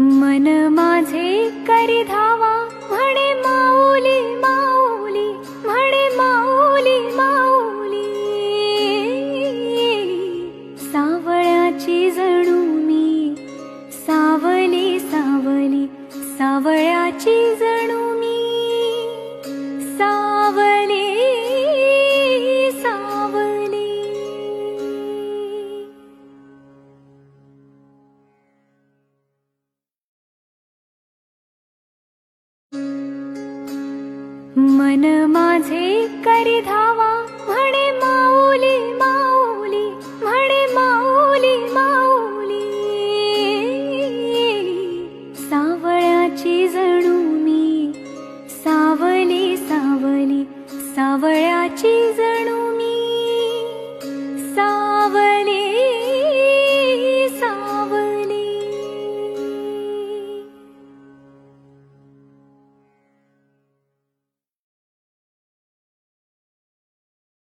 मन माझे करी धावा म्हणे माऊली माऊली म्हणे माऊली माऊली सावळ्याची जणू मी सावली सावली सावळ्याची जणू मी सावली सावली। मन माझे करी धावा